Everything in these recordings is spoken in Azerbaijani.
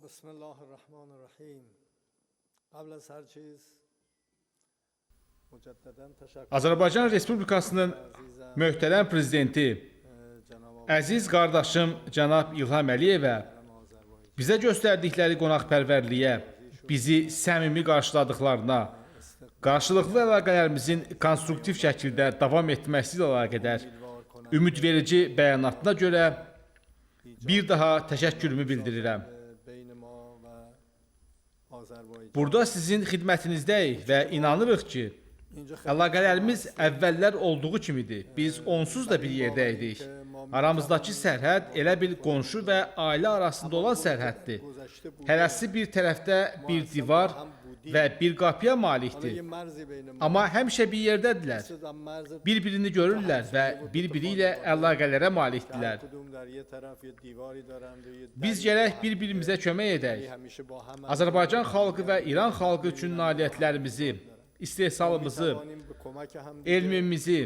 بسم الله الرحمن الرحیم. قبل از هر چیز مجدداً تشکر Azərbaycan Respublikasının möhtərəm prezidenti, əziz qardaşım cənab İlham Əliyevə bizə göstərdikləri qonaqpərvərliyə, bizi səmimi qarşıladıqlarına, qarşılıqlı əlaqələrimizin konstruktiv şəkildə davam etməsi ilə əlaqədar ümidverici bəyanatına görə bir daha təşəkkürümü bildirirəm. Burada sizin xidmətinizdəyik və inanırıq ki, əlaqələrimiz əvvəllər olduğu kimidir. Biz onsuz da bir yerdəydik. Aramızdakı sərhəd elə bir qonşu və ailə arasında olan sərhəddir. Hərəsi bir tərəfdə bir divar və bir qapıya malikdir. Amma həmişə bir yerdədirlər. Bir-birini görürlər və bir-biri ilə əlaqələrə malikdirlər. Biz gərək bir-birimizə kömək edək. Azərbaycan xalqı və İran xalqı üçün nailiyyətlərimizi, istehsalımızı, elmimizi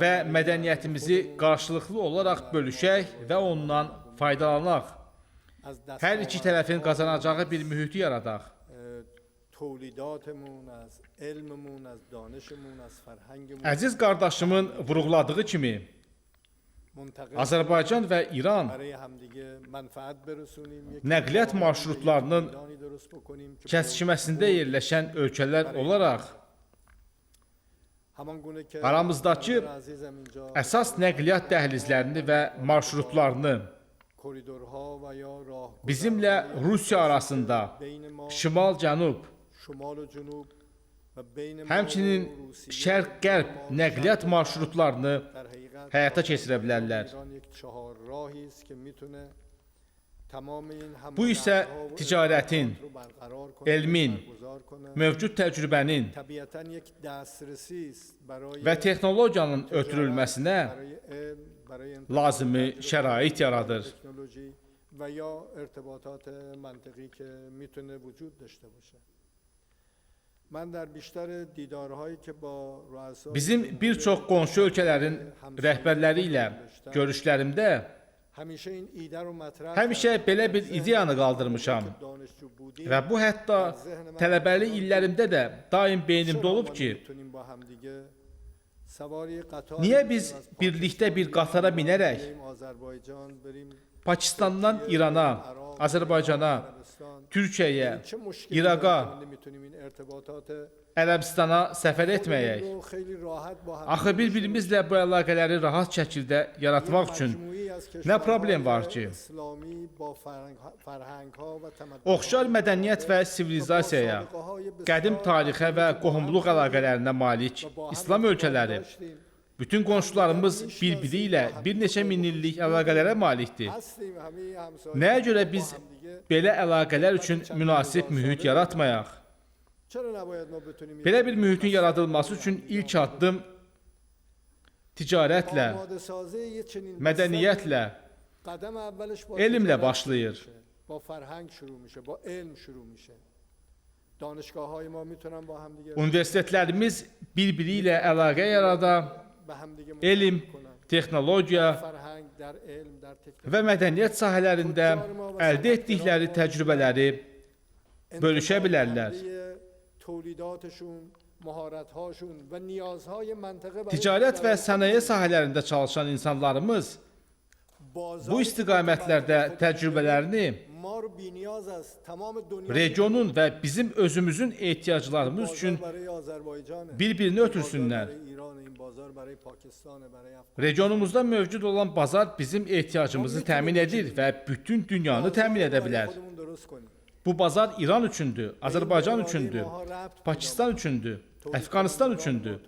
və mədəniyyətimizi qarşılıqlı olaraq bölüşək və ondan faydalanaq. Hər iki tərəfin qazanacağı bir mühiti yaradaq. Əziz qardaşımın vurğuladığı kimi, Azərbaycan və İran nəqliyyat marşrutlarının kəsişməsində yerləşən ölkələr olaraq aramızdakı əsas nəqliyyat dəhlizlərini və marşrutlarını bizimlə Rusiya arasında şimal-cənub, həmçinin şərq-qərb nəqliyyat marşrutlarını həyata keçirə bilərlər. Bu isə ticarətin, elmin, mövcud təcrübənin və texnologiyanın ötürülməsinə lazımi şərait yaradır. Bizim bir çox qonşu ölkələrin rəhbərləri ilə görüşlərimdə həmişə belə bir ideyanı qaldırmışam və bu hətta tələbəlik illərimdə də daim beynimdə olub ki, niyə biz birlikdə bir qatara minərək Pakistandan İrana, Azərbaycana, Türkiyəyə, İraqa, Ərəbistana səfər etməyək. Axı bir-birimizlə bu əlaqələri rahat şəkildə yaratmaq üçün nə problem var ki? Oxşar mədəniyyət və sivilizasiyaya, qədim tarixə və qohumluq əlaqələrinə malik İslam ölkələri, bütün qonşularımız bir-biri ilə bir neçə min illik əlaqələrə malikdir. Nəyə görə biz belə əlaqələr üçün münasib mühit yaratmayaq? Belə bir mühitin yaradılması üçün ilk addım ticarətlə, mədəniyyətlə, elmlə başlayır. Universitetlərimiz bir-biri ilə əlaqə yarada, elm, texnologiya və mədəniyyət sahələrində əldə etdikləri təcrübələri bölüşə bilərlər. Ticarət və sənaye sahələrində çalışan insanlarımız bu istiqamətlərdə təcrübələrini regionun və bizim özümüzün ehtiyaclarımız üçün bir-birini ötürsünlər. Regionumuzda mövcud olan bazar bizim ehtiyacımızı təmin edir və bütün dünyanı təmin edə bilər. Bu bazar İran üçündür, Azərbaycan üçündür, Pakistan üçündür, Əfqanistan üçündür.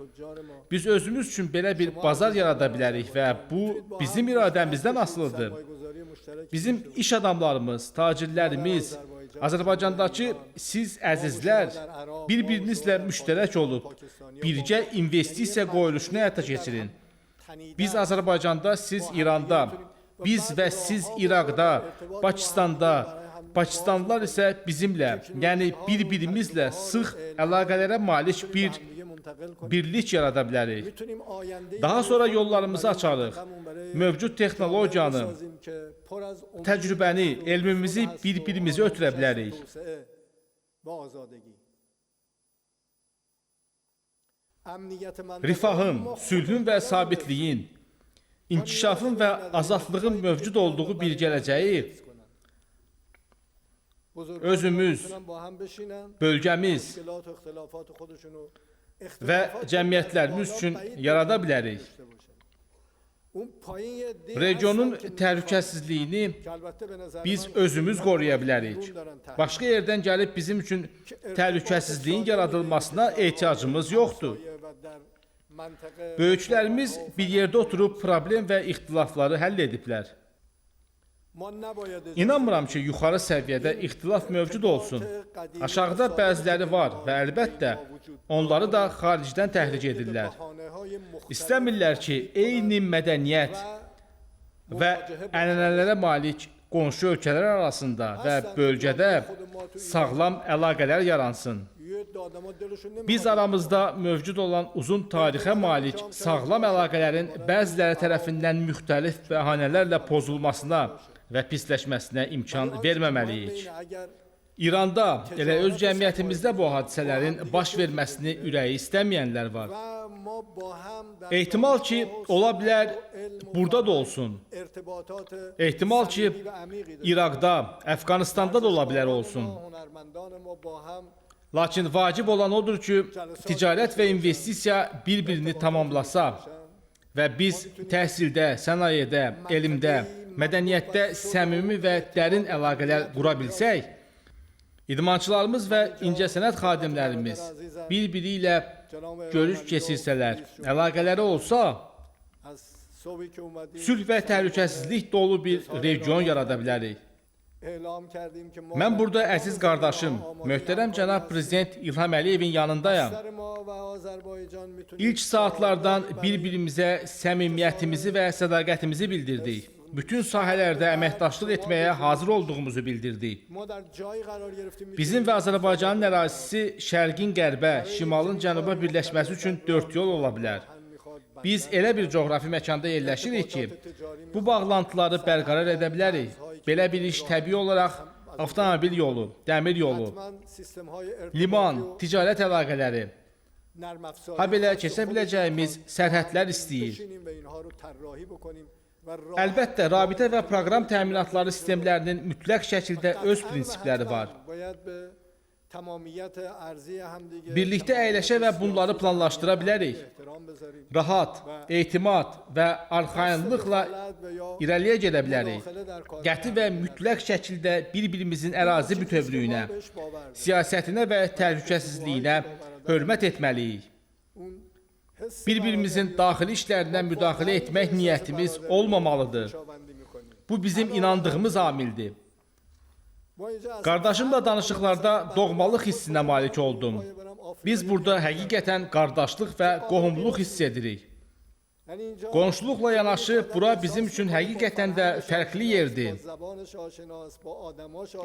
Biz özümüz üçün belə bir bazar yarada bilərik və bu bizim iradəmizdən asılıdır. Bizim iş adamlarımız, tacirlərimiz, Azərbaycandakı siz əzizlər bir-birinizlə müştərək olub, birgə investisiya qoyuluşunu həyata keçirin. Biz Azərbaycanda, siz İranda, biz və siz İraqda, Pakistanda, Pakistanlılar isə bizimlə, yəni bir-birimizlə sıx əlaqələrə malik bir birlik yarada bilərik. میتونیم آینده Daha sonra yollarımızı برای açarıq. منطقه‌مون، برای Mövcud texnologiyanı, بسازیم که پر از امید təcrübəni, و elmimizi هست و bir-birimizi آرامش ötürə است و bilərik. توسعه و آزادگی. امنیت منطقه Rifahın, ما sülhün və sabitliyin, inkişafın və azadlığın mövcud olduğu bir gələcəyi özümüz, bölgəmiz və cəmiyyətlərimiz üçün yarada bilərik. Regionun təhlükəsizliyini biz özümüz qoruya bilərik. Başqa yerdən gəlib bizim üçün təhlükəsizliyin yaradılmasına ehtiyacımız yoxdur. Böyüklərimiz bir yerdə oturub problem və ixtilafları həll ediblər. İnanmıram ki, yuxarı səviyyədə ixtilaf mövcud olsun. Aşağıda bəziləri var və əlbəttə onları da xaricdən təhrik edirlər. İstəmirlər ki, eyni mədəniyyət və ənənələrə malik qonşu ölkələr arasında və bölgədə sağlam əlaqələr yaransın. Biz aramızda mövcud olan uzun tarixə malik sağlam əlaqələrin bəziləri tərəfindən müxtəlif bəhanələrlə pozulmasına və pisləşməsinə imkan verməməliyik. İranda, elə öz cəmiyyətimizdə bu hadisələrin baş verməsini ürəyi istəməyənlər var. Ehtimal ki, ola bilər burada da olsun. Ehtimal ki, İraqda, Əfqanistanda da ola bilər olsun. Lakin vacib olan odur ki, ticarət və investisiya bir-birini tamamlasa və biz təhsildə, sənayedə, elmdə, mədəniyyətdə səmimi və dərin əlaqələr qura bilsək, idmançılarımız və incəsənət xadimlərimiz bir-biri ilə görüş keçirsələr, əlaqələri olsa, sülh və təhlükəsizlik dolu bir region yarada bilərik. Mən burada əziz qardaşım, möhtərəm cənab prezident İlham Əliyevin yanındayam. İlk saatlardan bir-birimizə səmimiyyətimizi və sədaqətimizi bildirdik. Bütün sahələrdə əməkdaşlıq etməyə hazır olduğumuzu bildirdik. Bizim və Azərbaycanın ərazisi şərqin qərbə, şimalın cənuba birləşməsi üçün 4 yol ola bilər. Biz elə bir coğrafi məkanda yerləşirik ki, bu bağlantıları bərqərar edə bilərik. Belə bir iş təbii olaraq avtomobil yolu, dəmir yolu, liman, ticarət əlaqələri, ha belə keçə biləcəyimiz sərhədlər istəyir. Əlbəttə, rabitə və proqram təminatları sistemlərinin mütləq şəkildə öz prinsipləri var. Birlikdə əyləşə və bunları planlaşdıra bilərik. Rahat, etimad və arxayınlıqla irəliyə gedə bilərik. Qəti və mütləq şəkildə bir-birimizin ərazi bütövlüyünə, siyasətinə və təhlükəsizliyinə hörmət etməliyik. Bir-birimizin daxili işlərinə müdaxilə etmək niyyətimiz olmamalıdır. Bu bizim inandığımız amildir. Qardaşımla danışıqlarda doğmalıq hissinə malik oldum. Biz burada həqiqətən qardaşlıq və qohumluq hiss edirik. Qonşuluqla yanaşı, bura bizim üçün həqiqətən də fərqli yerdir.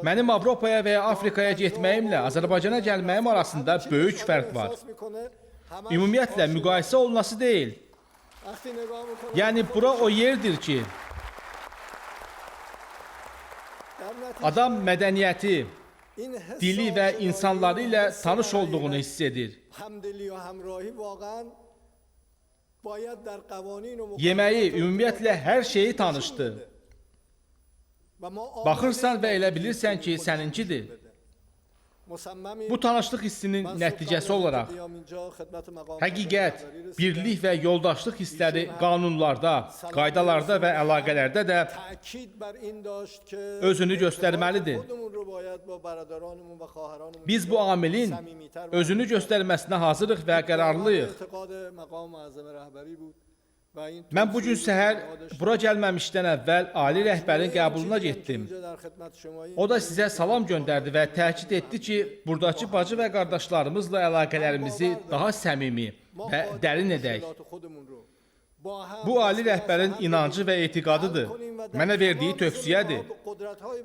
Mənim Avropaya və ya Afrikaya getməyimlə Azərbaycana gəlməyim arasında böyük fərq var. Ümumiyyətlə, müqayisə olunası deyil. Yəni, bura o yerdir ki, adam mədəniyyəti, dili və insanları ilə tanış olduğunu hiss edir. Yeməyi, ümumiyyətlə, hər şeyi tanışdı. Baxırsan və elə bilirsən ki, səninkidir. Bu tanışlıq hissinin nəticəsi olaraq həqiqət, birlik və yoldaşlıq hissləri qanunlarda, qaydalarda və əlaqələrdə də özünü göstərməlidir. Biz bu amilin özünü göstərməsinə hazırıq və qərarlıyıq. Mən bugün səhər bura gəlməmişdən əvvəl ali rəhbərin qəbuluna getdim. O da sizə salam göndərdi və təkid etdi ki, buradakı bacı və qardaşlarımızla əlaqələrimizi daha səmimi və dərin edək. Bu ali rəhbərin inancı və etiqadıdır. Mənə verdiyi tövsiyədir.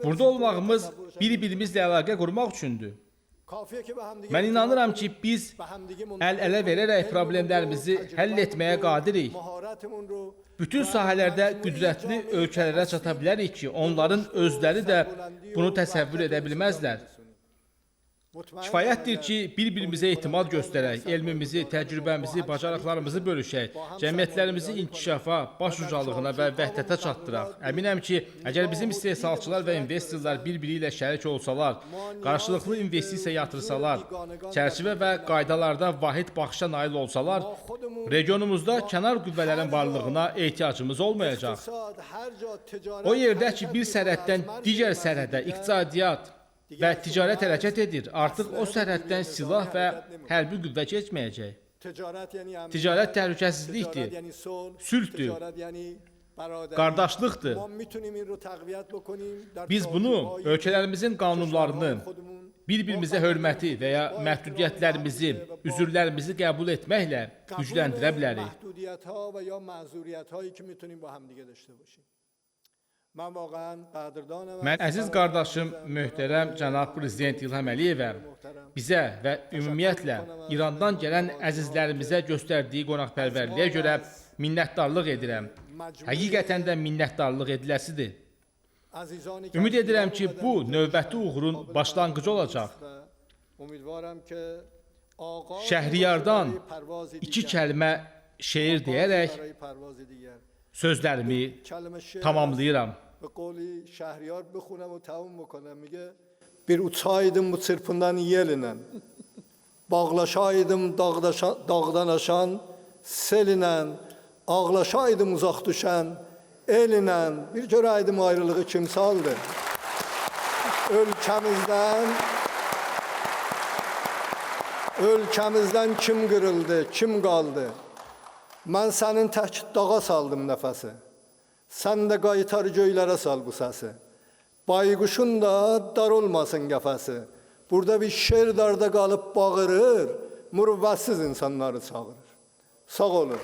Burada olmağımız bir-birimizlə əlaqə qurmaq üçündür. Kafiye ki Mən inanıram ki, biz əl-ələ verərək problemlərimizi həll etməyə qadirik. Bütün sahələrdə qüdrətli ölkələrə çata bilərik ki, onların özləri də bunu təsəvvür edə bilməzlər. Kifayətdir ki, bir-birimizə etimad göstərək, elmimizi, təcrübəmizi, bacarıqlarımızı bölüşək, cəmiyyətlərimizi inkişafa, baş ucalığına və vəhdətə çatdıraq. Əminəm ki, əgər bizim istehsalçılar və investorlar bir-biri ilə şərik olsalar, qarşılıqlı investisiya yatırsalar, çərçivə və qaydalarda vahid baxışa nail olsalar, regionumuzda kənar qüvvələrin varlığına ehtiyacımız olmayacaq. O yerdə ki, bir sərhəddən digər sərhədə iqtisadiyyat və ticarət hərəkət edir, artıq o sərhəddən silah və hərbi qüvvə keçməyəcək. Ticarət təhlükəsizlikdir, sülhdür, qardaşlıqdır. Biz bunu ölkələrimizin qanunlarını, bir-birimizə hörməti və ya məhdudiyyətlərimizi, üzürlərimizi qəbul etməklə gücləndirə bilərik. Mən əziz qardaşım, möhtərəm cənab Prezident İlham Əliyevə, bizə və ümumiyyətlə İrandan gələn əzizlərimizə göstərdiyi qonaqpərvərliyə görə minnətdarlıq edirəm. Həqiqətən də minnətdarlıq ediləsidir. Ümid edirəm ki, bu növbəti uğurun başlanğıcı olacaq. Şəhriyardan 2 kəlmə şeir deyərək sözlərimi tamamlayıram. به قولی شهریار بخونم و تموم بکنم. میگه bir uçaydım bu çırpından yeline, bağlaşaydım dağdan aşan seline, ağlaşaydım uzak düşen eline, bir görəydim ayrılığı kim saldı. Ölkəmizdən kim kırıldı, kim kaldı? Ben senin tək dağa saldım nəfəsi. Sən də qaytar göylərə sal bu səsi. Bayquşun da dar olmasın qəfəsi. Burada bir şer darda qalıb bağırır, mürvətsiz insanları çağırır. Sağ olun.